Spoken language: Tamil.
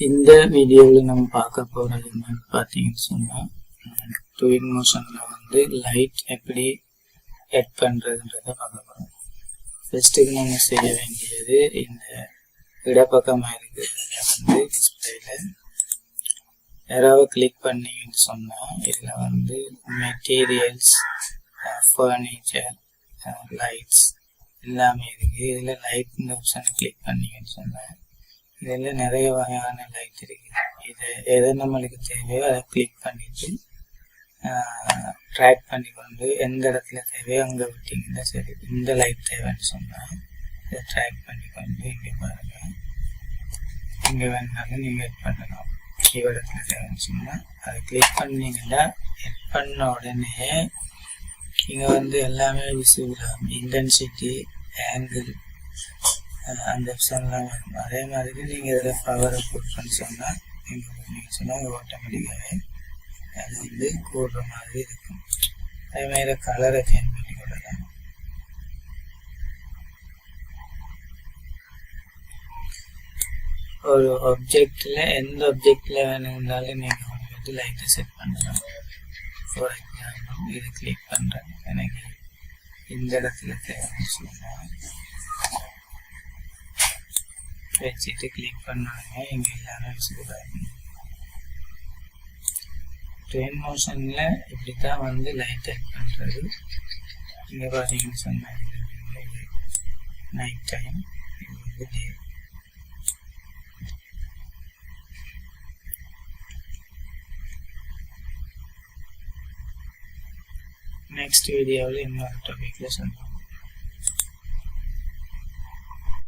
இந்த வீடியோவில் நம்ம பார்க்க போகிறது என்னன்னு பார்த்தீங்கன்னு சொன்னால், ட்வின் மோஷனில் வந்து லைட் எப்படி எட் பண்ணுறதுன்றதை பார்க்க போகிறோம். ஃபஸ்ட்டுக்கு நம்ம செய்ய வேண்டியது, இந்த இடப்பக்கமாக இருக்கிறதுல வந்து டிஸ்பிளேயில் யாராவது கிளிக் பண்ணிங்கன்னு சொன்னால், இதில் வந்து மெட்டீரியல்ஸ், ஃபர்னிச்சர், லைட்ஸ் எல்லாமே இருக்குது. இதில் லைட்னு ஆப்ஷனை கிளிக் பண்ணிங்கன்னு சொன்னால், இதில் நிறைய வகையான லைட் இருக்குது. எதை நம்மளுக்கு தேவையோ அதை கிளிக் பண்ணிட்டு ட்ராக் பண்ணி கொண்டு எந்த இடத்துல தேவையோ அங்கே விட்டிங்கன்னா சரி. இந்த லைட் தேவைன்னு சொன்னால் இதை ட்ராக் பண்ணி கொண்டு இங்கே பாருங்கள், இங்கே வேணாலும் நீங்கள் எட் பண்ணலாம். இடத்துல தேவைன்னு சொன்னால் அதை கிளிக் பண்ணிங்கன்னா எட் பண்ண உடனே இங்கே வந்து எல்லாமே விசிபிள் ஆகும். இன்டென்சிட்டி, ஆங்கிள், அந்த ஆப்ஷன்லாம் வரும். அதே மாதிரி நீங்கள் இதில் பவரை கொடுப்பேன்னு சொன்னால் நீங்கள் சொன்னால் ஆட்டோமேட்டிக்காகவே அது வந்து கூடுற மாதிரி இருக்கும். அதே மாதிரி கலரை சேஞ்ச் பண்ணி கொள்ளலாம். ஒரு ஆப்ஜெக்டில் எந்த ஆப்ஜெக்டில் வேணும்னாலும் நீங்கள் வந்து லைட்டை செட் பண்ணலாம். ஃபார் எக்ஸாம்பிள் இது கிளிக் பண்ணுறேன், எனக்கு இந்த இடத்துல தேவைன்னு சொன்னால் வச்சுட்டு கிளிக் பண்ணாங்க, இங்கே எல்லாமே விசிபிள் ஆகும். ட்ரெயின் மோஷனில் இப்படி தான் வந்து லைட் எட் பண்ணுறது. இங்கே பார்த்தீங்கன்னு சொன்னால் இது நைட் டைம், இது வந்து டே. நெக்ஸ்ட் வீடியோவில் இன்னொரு டாபிக்கில் சொல்லுவோம்.